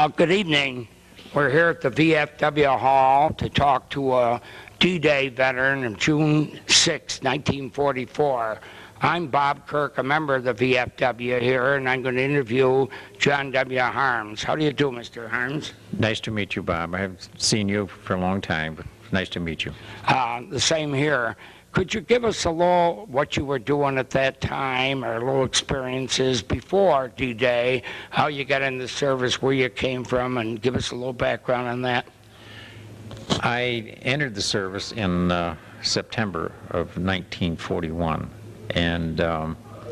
Good evening. We're here at the VFW Hall to talk to a D-Day veteran of June 6, 1944. I'm Bob Kirk, a member of the VFW here, and I'm going to interview John W. Harnes. How do you do, Mr. Harnes? Nice to meet you, Bob. I haven't seen you for a long time, but nice to meet you. The same here. Could you give us a little what you were doing at that time, or little experiences before D-Day, how you got into service, where you came from, and give us a little background on that? I entered the service in September of 1941 and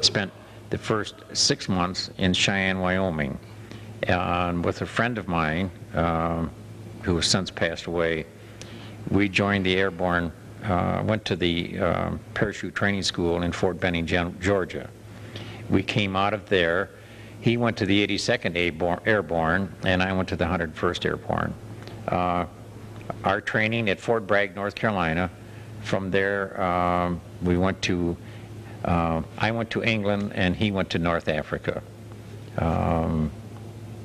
spent the first 6 months in Cheyenne, Wyoming, with a friend of mine who has since passed away. We joined the airborne, went to the parachute training school in Fort Benning, Georgia. We came out of there. He went to the 82nd Airborne, and I went to the 101st Airborne. Our training at Fort Bragg, North Carolina. From there, we went to, I went to England, and he went to North Africa.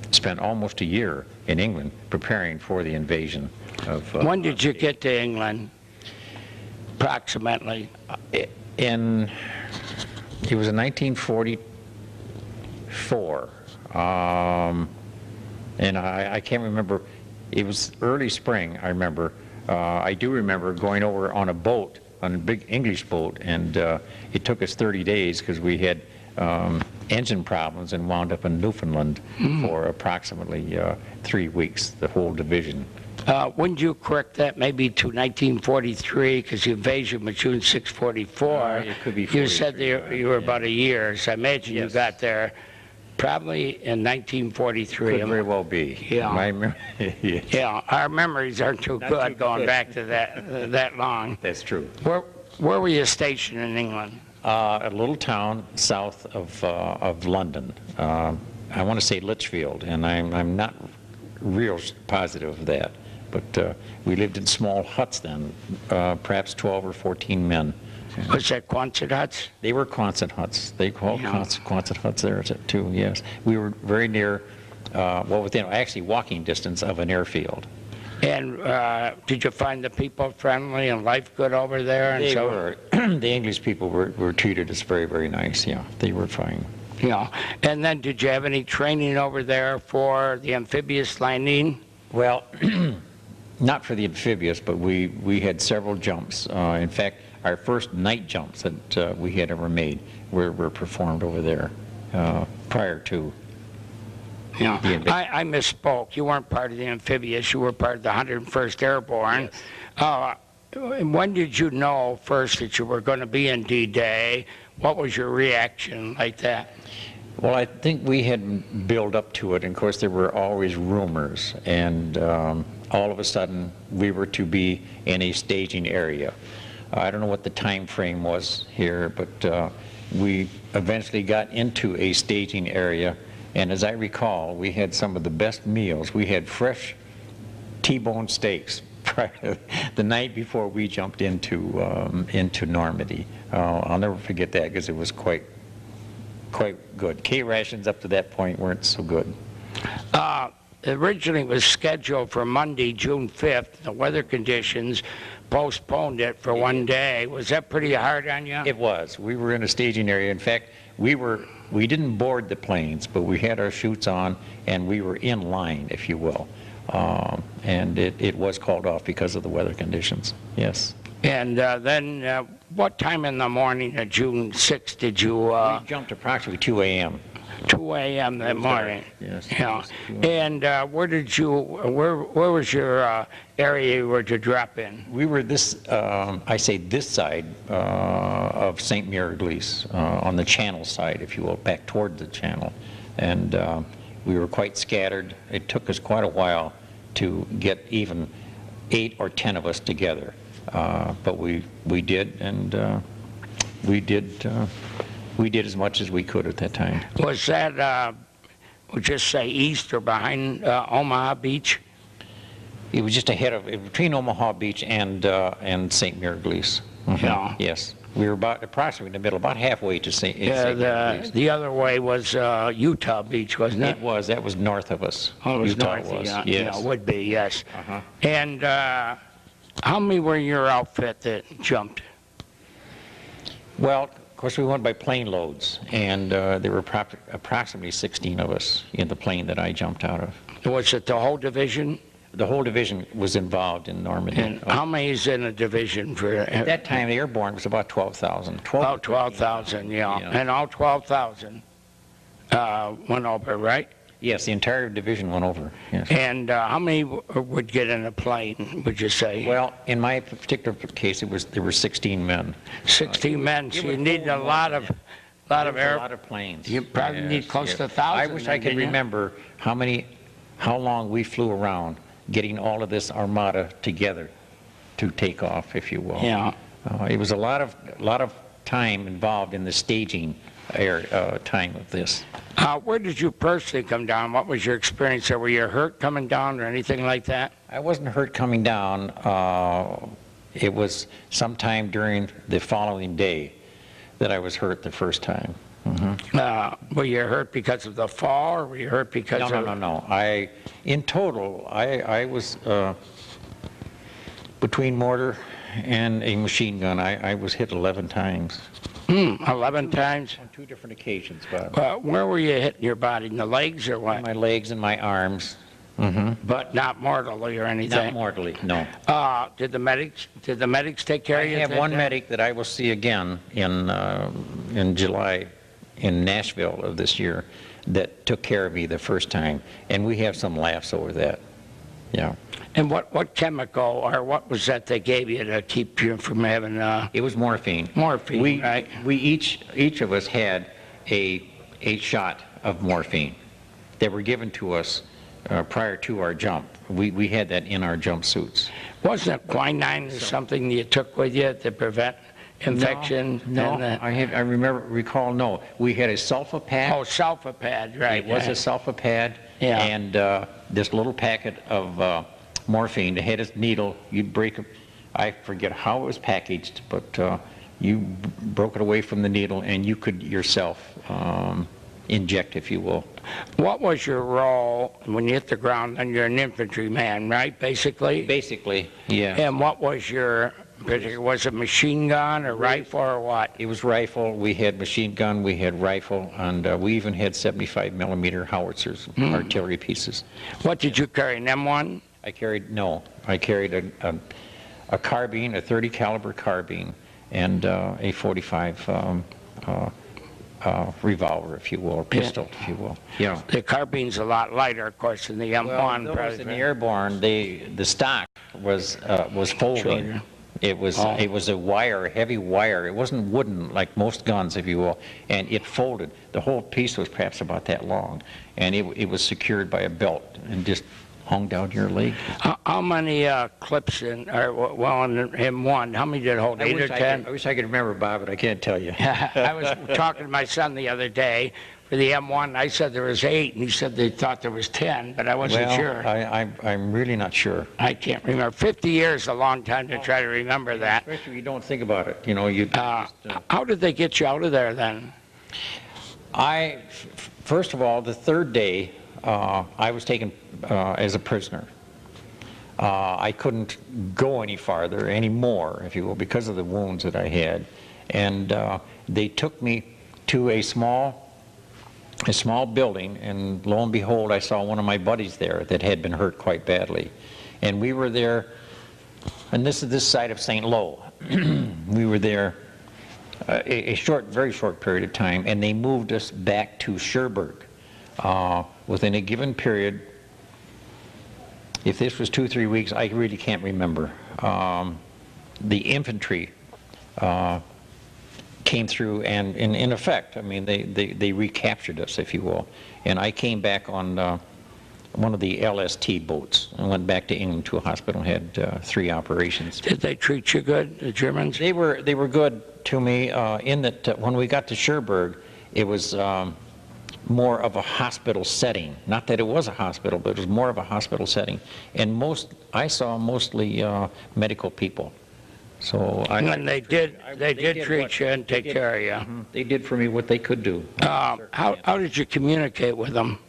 Spent almost a year in England preparing for the invasion of... When did you get to England, approximately? It was in 1944, and I can't remember. It was early spring, I remember. I do remember going over on a boat, on a big English boat, and it took us 30 days because we had engine problems and wound up in Newfoundland for approximately 3 weeks, the whole division. Wouldn't you correct that maybe to 1943, because the invasion was June 6, 44. It could be 43. You said you were about a year, so I imagine you got there probably in 1943. Could very well be. Yeah. Yes. Yeah, our memories aren't too good going back to that long. That's true. Where were you stationed in England? A little town south of London. I want to say Lichfield, and I'm not real positive of that. But we lived in small huts then, perhaps 12 or 14 men. Was that Quonset huts? They were Quonset huts. They called Quonset huts there too, yes. We were very near, well, within actually walking distance of an airfield. And did you find the people friendly and life good over there? And They were. The English people were treated as very, very nice, yeah. They were fine. Yeah. And then did you have any training over there for the amphibious landing? Well, not for the amphibious, but we had several jumps. In fact, our first night jumps that we had ever made were performed over there prior to the invasion. I misspoke. You weren't part of the amphibious. You were part of the 101st Airborne. Yes. When did you know first that you were going to be in D-Day? What was your reaction like that? Well, I think we had built up to it, and of course there were always rumors, and all of a sudden we were to be in a staging area. I don't know what the time frame was here, but we eventually got into a staging area, and as I recall, we had some of the best meals. We had fresh T-bone steaks the night before we jumped into Normandy. I'll never forget that because it was quite good. K-rations up to that point weren't so good. Originally it was scheduled for Monday, June 5th. The weather conditions postponed it for one day. Was that pretty hard on you? It was. We were in a staging area. In fact, we didn't board the planes, but we had our chutes on, and we were in line, if you will. And it was called off because of the weather conditions. Yes. And then what time in the morning of June 6th did you... we jumped approximately 2 a.m. 2 a.m. that morning. Yes. Yeah. And where was your area you were to drop in? We were this side of St. Mary-Glees, on the channel side, if you will, back toward the channel. And we were quite scattered. It took us quite a while to get even 8 or 10 of us together. But we did, and we did as much as we could at that time. Was that, we'll just say east or behind Omaha Beach? It was just between Omaha Beach and St. Mary-Glees. Yeah. Yes. We were about approximately in the middle, about halfway to St. Yeah, the other way was Utah Beach, wasn't it? It was. That was north of us. Oh, it was Utah north, was. yeah, Yes. yeah, would be, yes. Uh-huh. And how many were in your outfit that jumped? Well, of course, we went by plane loads, and there were approximately 16 of us in the plane that I jumped out of. Was it the whole division? The whole division was involved in Normandy. And how many is in a division for? At that time, the airborne was about 12,000. About 12,000, yeah. Yeah. And all 12,000 went over, right? Yes, the entire division went over. Yes. And how many would get in a plane, would you say? Well, in my particular case, there were 16 men. 16 men, so it you was need a lot of air. A lot of planes. You probably need close to 1,000. I wish I could remember how long we flew around getting all of this armada together to take off, if you will. Yeah. It was a lot of time involved in the staging time of this. Where did you personally come down? What was your experience there? Were you hurt coming down or anything like that? I wasn't hurt coming down. It was sometime during the following day that I was hurt the first time. Mm-hmm. Were you hurt because of the fall, or were you hurt because of... No. In total, I was between mortar and a machine gun. I was hit 11 times. 11 times? On 2 different occasions, Bob. Where were you hitting your body? In the legs or what? My legs and my arms. Mm-hmm. But not mortally or anything? Not mortally, no. Did the medics take care of you? I have one medic that I will see again in July in Nashville of this year that took care of me the first time, and we have some laughs over that. Yeah. And what chemical or what was that they gave you to keep you from having? It was morphine. Morphine, right? We each of us had a shot of morphine that were given to us prior to our jump. We had that in our jumpsuits. Wasn't it quinine or something you took with you to prevent infection? No. Recall. No, we had a sulfa pad. Oh, sulfa pad, right? It was a sulfa pad. Yeah. And this little packet of morphine, the head of needle, you'd break it. I forget how it was packaged, but you broke it away from the needle, and you could yourself inject, if you will. What was your role when you hit the ground? And you're an infantryman, right? Basically. Basically, yeah. And what was your? Was it machine gun or rifle or what? It was rifle. We had machine gun, we had rifle, and we even had 75 millimeter howitzers, artillery pieces. What did you carry, an M1? I carried a carbine, a 30 caliber carbine, and a 45 revolver, if you will, or pistol, if you will. Yeah. The carbine's a lot lighter, of course, than the M1. Well, those in the airborne, the stock was folding. Sure. It was a wire, a heavy wire. It wasn't wooden like most guns, if you will, and it folded. The whole piece was perhaps about that long, and it was secured by a belt and just hung down your leg. How many clips in M1? How many did it hold? 8 or 10? I wish I could remember, Bob, but I can't tell you. I was talking to my son the other day for the M1. I said there was 8, and he said they thought there was 10, but I wasn't sure. I'm really not sure. I can't remember. 50 years is a long time to try to remember that. Especially if you don't think about it. You know, how did they get you out of there then? First of all, the third day, I was taken as a prisoner. I couldn't go any farther anymore, if you will, because of the wounds that I had. And they took me to a small building, and lo and behold, I saw one of my buddies there that had been hurt quite badly. And we were there, and this is this side of St. Lo. We were there a very short period of time, and they moved us back to Cherbourg. Within a given period, if this was 2 or 3 weeks, I really can't remember. The infantry came through, and in effect, I mean, they recaptured us, if you will. And I came back on one of the LST boats and went back to England to a hospital and had 3 operations. Did they treat you good, the Germans? They were good to me in that when we got to Cherbourg, it was more of a hospital setting. Not that it was a hospital, but it was more of a hospital setting. And I saw mostly medical people. So And they did treat you and take care of you. They did for me what they could do. How did you communicate with them?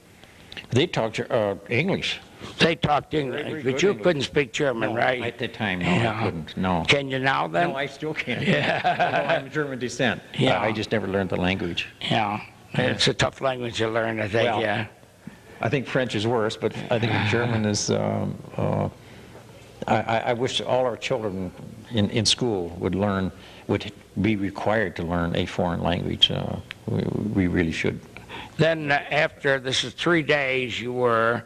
They talked English. They talked English, but you couldn't speak German, right? At the time, no, I couldn't. No. Can you now then? No, I still can't. Yeah. Although I'm of German descent. Yeah. I just never learned the language. Yeah. It's a tough language to learn, I think, Well, yeah. I think French is worse, but I think German is. I wish all our children in school would be required to learn a foreign language. We really should. Then after, this is 3 days, you were,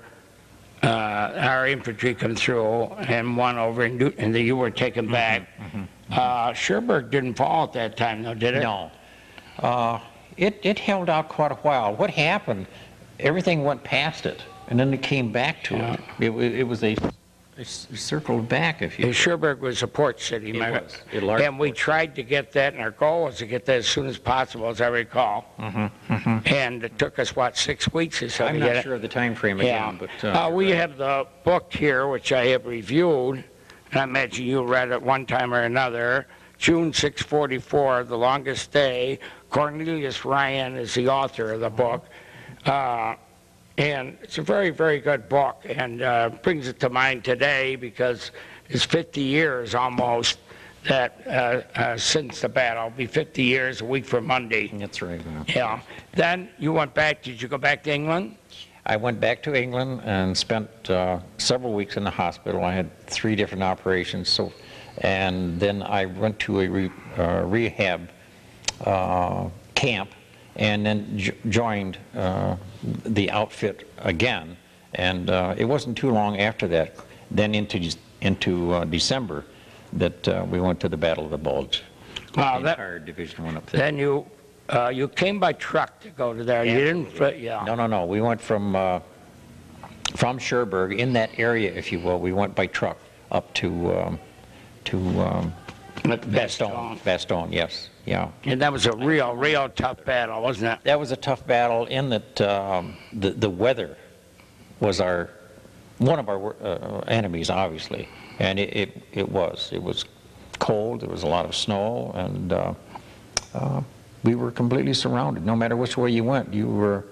our infantry come through and won over, and then you were taken back. Cherbourg didn't fall at that time, though, did it? No. It held out quite a while. What happened, everything went past it, and then it came back to it. It was a circled back, if you will. Cherbourg was a port city. It was. And we tried to get that, and our goal was to get that as soon as possible, as I recall. And it took us, what, 6 weeks or so I'm to get not it? sure of the time frame again, but... we have the book here, which I have reviewed, and I imagine you read it one time or another. June 644, The Longest Day. Cornelius Ryan is the author of the book. And it's a very, very good book, and brings it to mind today because it's 50 years almost that since the battle. It'll be 50 years a week from Monday. That's right. Yeah. Then you went back. Did you go back to England? I went back to England and spent several weeks in the hospital. I had 3 different operations, and then I went to a rehab camp, and then joined the outfit again. And it wasn't too long after that, then into December, that we went to the Battle of the Bulge. The entire division went up there. Then you came by truck to go to there. Absolutely. You didn't, yeah. No. We went from Cherbourg, in that area, if you will. We went by truck up to Bastogne. Bastogne, yes. Yeah. And that was a real tough battle, wasn't it? That was a tough battle in that the weather was one of our enemies, obviously, and it was cold. There was a lot of snow, and we were completely surrounded. No matter which way you went, you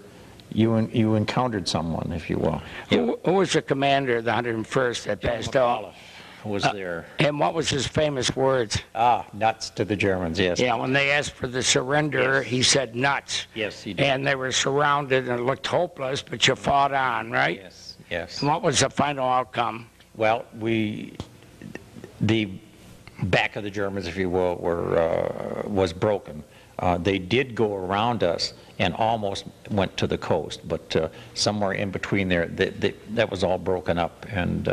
encountered someone, if you will. Who was the commander of the 101st at Bastogne? Was there. And what was his famous words? Nuts to the Germans, yes. Yeah, when they asked for the surrender, Yes. he said nuts. Yes, he did. And they were surrounded and it looked hopeless, but you fought on, right? Yes. And what was the final outcome? Well, the back of the Germans, if you will, was broken. They did go around us and almost went to the coast, but somewhere in between there, that was all broken up, and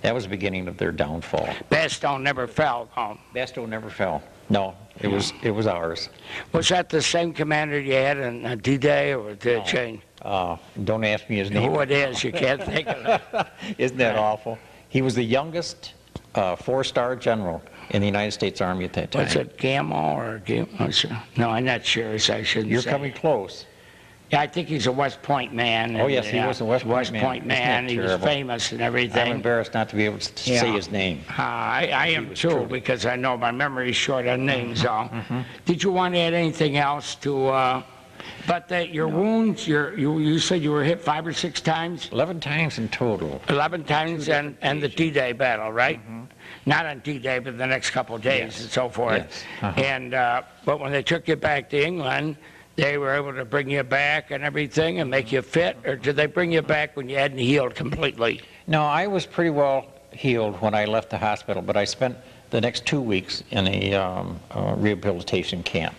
that was the beginning of their downfall. Bastogne never fell, though. Bastogne never fell. No, it was ours. Was that the same commander you had in D-Day, or did it change? Don't ask me his name. Who it is, you can't think of it. Isn't that awful? He was the youngest 4-star general in the United States Army at that time. Was it Gamble or Gamble? No, I'm not sure, so I shouldn't You're say. coming close. Yeah, I think he's a West Point man. Oh, yes, he was a West Point man. Point man. He was terrible? famous and everything. I'm embarrassed not to be able to say his name. I am too, truly. because I know my memory is short on names. Did you want to add anything else to? But your wounds, you said you were hit 5 or 6 times. 11 times in total. 11 times, and the D-Day battle, right? Not on D-Day, but the next couple of days and so forth. Yes. And but when they took you back to England, they were able to bring you back and everything and make you fit, or did they bring you back when you hadn't healed completely? No, I was pretty well healed when I left the hospital, but I spent the next 2 weeks in a rehabilitation camp,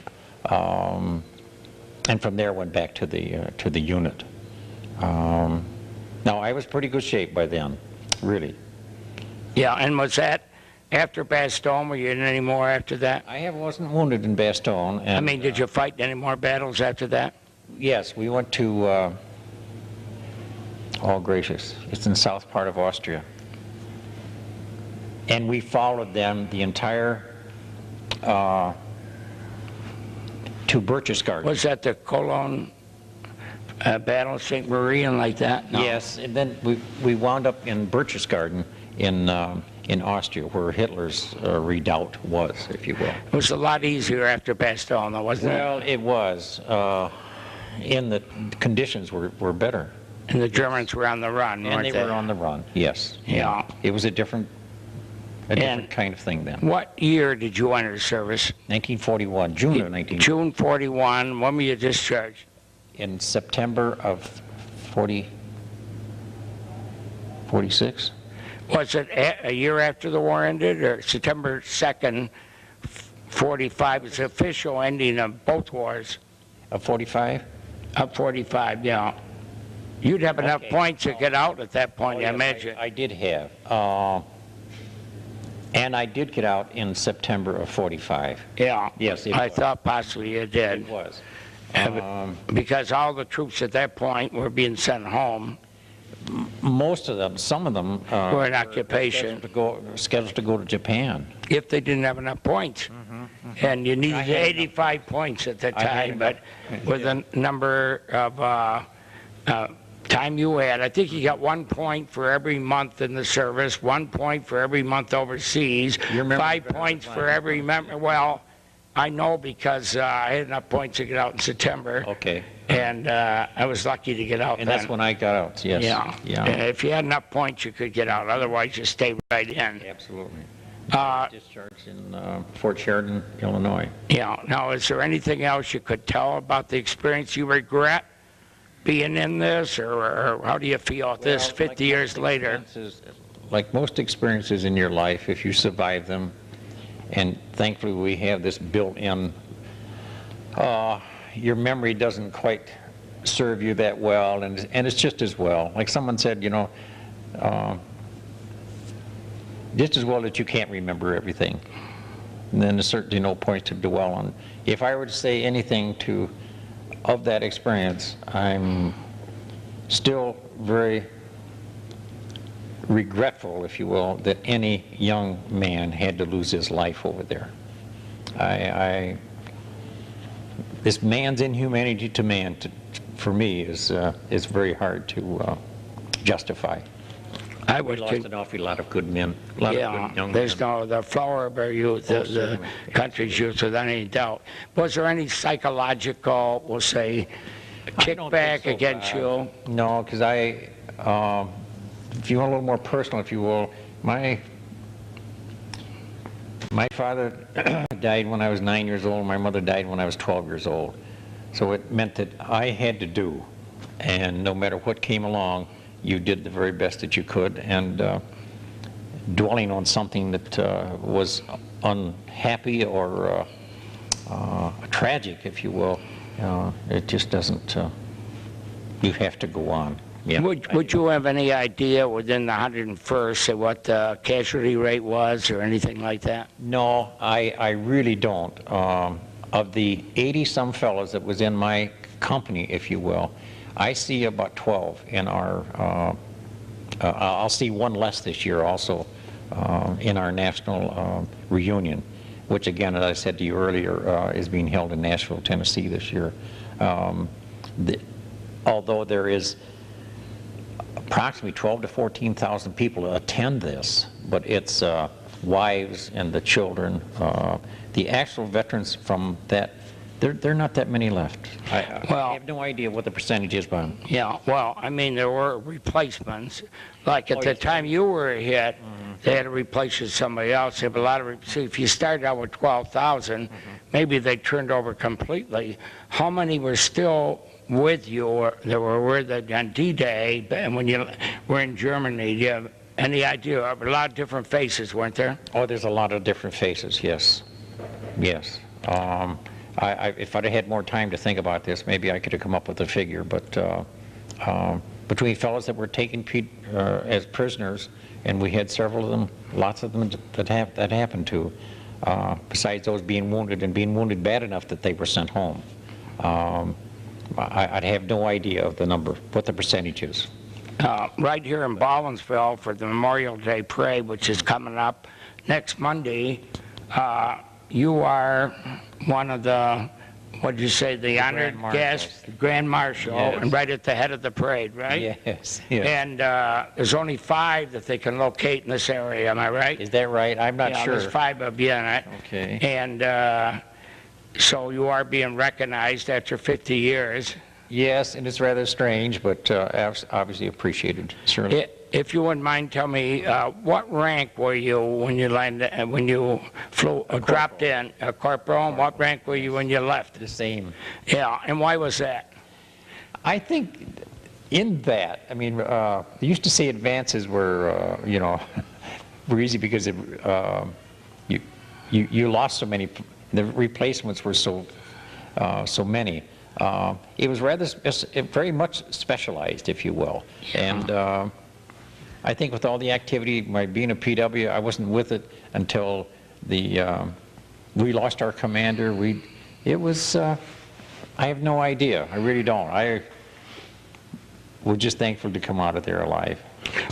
and from there went back to the unit. No, I was pretty good shape by then, really. Yeah, and was that after Bastogne? Were you in any more after that? I wasn't wounded in Bastogne. And, I mean, did you fight any more battles after that? Yes, we went to, oh gracious, it's in the south part of Austria. And we followed them the entire, to Berchtesgaden. Was that the Cologne battle, St. Marie, and like that? No. Yes, and then we wound up in Berchtesgaden in in Austria, where Hitler's redoubt was, if you will. It was a lot easier after Bastogne, though, wasn't it? Well, it was. And the conditions were better. And the Germans were on the run, And weren't they were on the run, yes. Yeah. It was a different kind of thing then. What year did you enter service? 1941, June of 1941. June 41. When were you discharged? In September of 46. Was it a year after the war ended, or September 2nd, 45? It's the official ending of both wars. Of 45? Of 45, yeah. You'd have enough points to get out at that point, I imagine. I did have. And I did get out in September of 45. Yeah. Yes, I thought possibly you did. It was. Because all the troops at that point were being sent home. Most of them, some of them were in occupation. Scheduled to go to Japan. If they didn't have enough points. And you needed 85 points at the time, but with the number of time you had, I think you got 1 point for every month in the service, 1 point for every month overseas, 5 points for every member. Well, I know because I had enough points to get out in September. Okay. And I was lucky to get out And then. that's when I got out, yes. Yeah. And if you had enough points, you could get out. Otherwise, you stay right in. Absolutely. Discharged in Fort Sheridan, Illinois. Yeah. Now, is there anything else you could tell about the experience you regret being in this, or how do you feel at this 50 years later? Like most experiences in your life, if you survive them, and thankfully we have this built-in, your memory doesn't quite serve you that well, and it's just as well. Like someone said, you know, just as well that you can't remember everything. And then there's certainly no point to dwell on. If I were to say anything of that experience, I'm still very regretful, if you will, that any young man had to lose his life over there. This man's inhumanity to man, for me, is very hard to justify. We lost an awful lot of good men, a lot of good young there's men. the flower of our youth, the country's youth, without any doubt. Was there any psychological, we'll say, kickback against you? No, because if you want a little more personal, if you will, my father died when I was 9 years old, my mother died when I was 12 years old. So it meant that I had to do, and no matter what came along, you did the very best that you could, and dwelling on something that was unhappy or tragic, if you will, it just doesn't, you have to go on. Yeah. Would you have any idea within the 101st, say what the casualty rate was or anything like that? No, I really don't. Of the 80-some fellows that was in my company, if you will, I see about 12 in our, I'll see one less this year also in our national reunion, which again, as I said to you earlier, is being held in Nashville, Tennessee this year. Although there is approximately 12 to 14,000 people who attend this, but it's wives and the children. The actual veterans from that, there are not that many left. I have no idea what the percentage is, but yeah, well, I mean, there were replacements. Like at the time you were hit, they had to replace you with somebody else. They have a lot of, see, if you started out with 12,000, maybe they turned over completely. How many were still with you, or that were with on D-Day, and when you were in Germany? Do you have any idea? A lot of different faces, weren't there? Oh, there's a lot of different faces, yes. Yes. If I'd have had more time to think about this, maybe I could have come up with a figure, but between fellows that were taken as prisoners, and we had several of them, lots of them that happened to, besides those being wounded and being wounded bad enough that they were sent home. I'd have no idea of the number, what the percentage is. Right here in Baldwinsville for the Memorial Day Parade, which is coming up next Monday, you are one of the what did you say, the honored Grand guest, the Grand Marshal, Yes. and right at the head of the parade, right? Yes, yes. And there's only 5 that they can locate in this area, am I right? Is that right? I'm not Yeah, sure. there's 5 of you in it. Okay. And so you are being recognized after 50 years. Yes, and it's rather strange, but obviously appreciated, certainly. If you wouldn't mind, tell me what rank were you when you landed, when you flew, dropped in, a corporal? And what rank were you when you left? The same. Yeah, and why was that? I think in that, I mean, they used to say advances were, you know, were easy because you lost so many. The replacements were so many. It was rather very much specialized, if you will, and. I think with all the activity, by being a PW, I wasn't with it until we lost our commander. It was, I have no idea. I really don't. I was just thankful to come out of there alive.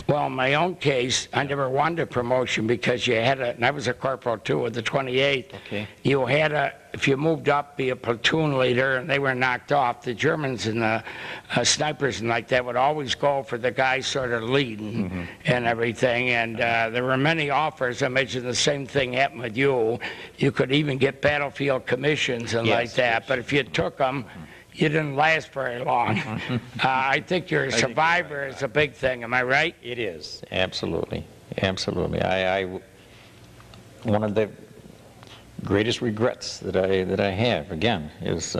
Well, in my own case, I never wanted a promotion because you had and I was a corporal too with the 28th. Okay. You had if you moved up, be a platoon leader, and they were knocked off, the Germans and the snipers and like that would always go for the guy sort of leading and everything. And there were many offers. I imagine the same thing happened with you. You could even get battlefield commissions and like that. Yes. But if you took them, you didn't last very long. I think you're a survivor is a big thing. Am I right? It is. Absolutely. Absolutely. One of the greatest regrets that I have, again, is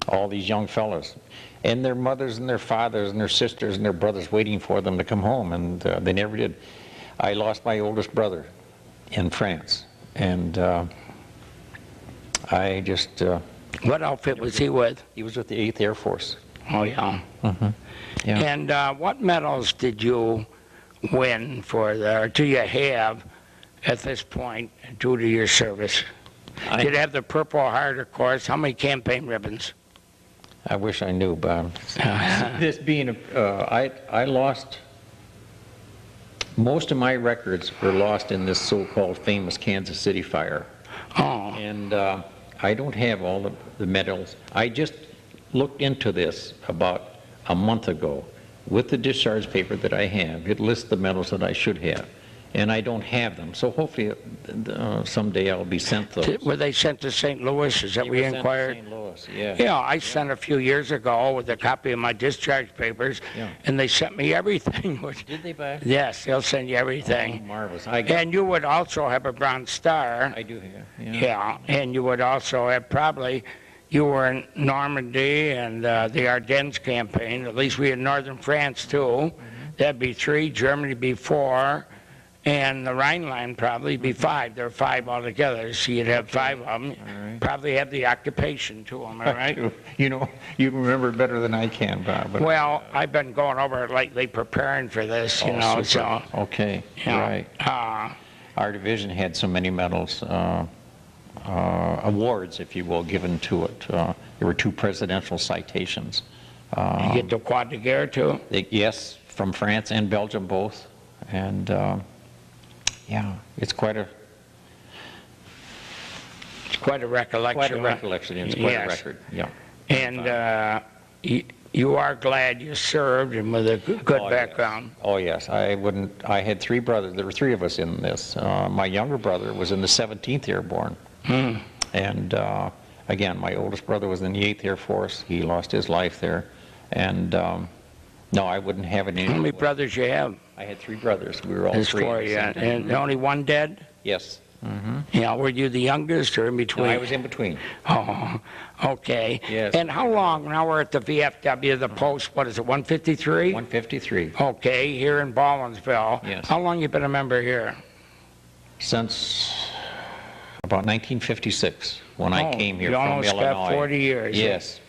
all these young fellas and their mothers and their fathers and their sisters and their brothers waiting for them to come home, and they never did. I lost my oldest brother in France, and I just... What outfit was he with? He was with the 8th Air Force. Oh, yeah. Yeah. And what medals did you win or do you have at this point due to your service? Did you have the Purple Heart, of course? How many campaign ribbons? I wish I knew, Bob. This being, I lost, most of my records were lost in this so-called famous Kansas City fire. Oh. And I don't have all the medals. I just looked into this about a month ago. With the discharge paper that I have, it lists the medals that I should have. And I don't have them. So hopefully someday I'll be sent those. Were they sent to St. Louis? Is that where you inquired? St. Louis, yeah. Yeah, I sent a few years ago with a copy of my discharge papers, and they sent me everything. Did they, Bob? Yes, they'll send you everything. Oh, marvelous. And you would also have a Bronze Star. I do have, Yeah, and you would also have probably, you were in Normandy and the Ardennes campaign. At least we had Northern France too. That'd be 3, Germany be 4. And the Rhineland probably be 5. There are 5 altogether, so you'd have 5 of them. Right. Probably have the occupation to them, all right? You know, you remember it better than I can, Bob. But, well, I've been going over it lately preparing for this, you know, super. so. Okay, You know, right. Our division had so many medals, awards, if you will, given to it. There were 2 presidential citations. You get the Croix de Guerre too? Yes, from France and Belgium both. And yeah, it's quite a recollection. Quite a recollection. It's quite a record. Yeah. And you are glad you served and with a good background. Yes. Oh yes, I wouldn't. I had 3 brothers. There were 3 of us in this. My younger brother was in the 17th Airborne, and again, my oldest brother was in the 8th Air Force. He lost his life there, and no, I wouldn't have it anymore. How many brothers you have? I had 3 brothers. We were all There's 3. 4, yeah. And only one dead? Yes. Yeah, were you the youngest or in between? No, I was in between. Oh, okay. Yes. And how long, now we're at the VFW, the post, what is it, 153? 153. Okay, here in Baldwinsville. Yes. How long you been a member here? Since about 1956, when I came here from Illinois. You almost got 40 years. Yes.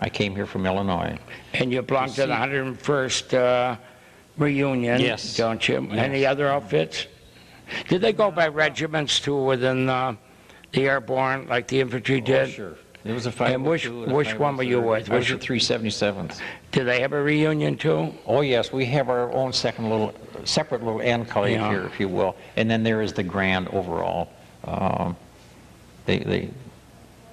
I came here from Illinois. And you belong to the 101st reunion, Yes. don't you? Yes. Any other outfits? Did they go by regiments too within the airborne, like the infantry did? Oh, sure. There was a 502 And which one were you with? I was at 377th. Did they have a reunion too? Oh yes, we have our own separate little enclave here, if you will. And then there is the grand overall.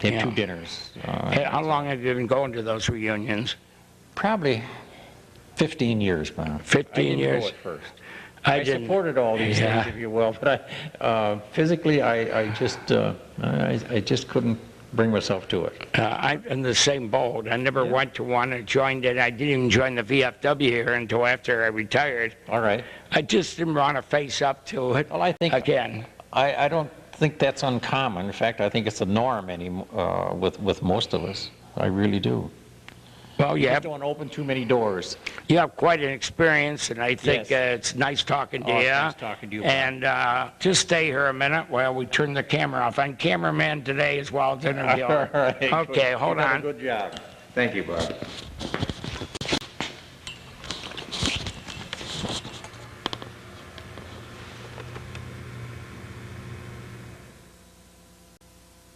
They had Yeah. 2 dinners. Hey, how long have you been going to those reunions? Probably 15 years, Bob. 15 years. I didn't go at first. I I didn't. supported all these Yeah. things, if you will, but physically, I just couldn't bring myself to it. I'm in the same boat. I never Yeah. went to one or joined it. I didn't even join the VFW here until after I retired. All right. I just didn't want to face up to it Well, I think again. I don't think that's uncommon. In fact, I think it's a norm with most of us. I really do. Well, you Just have, don't open too many doors. you have quite an experience, and I think Yes. it's nice talking to Oh, you. it's nice talking to you, Bob. And just stay here a minute while we turn the camera off. I'm cameraman today as well as interviewer. All right. Okay, hold You did a on. good job. Thank you, Bob.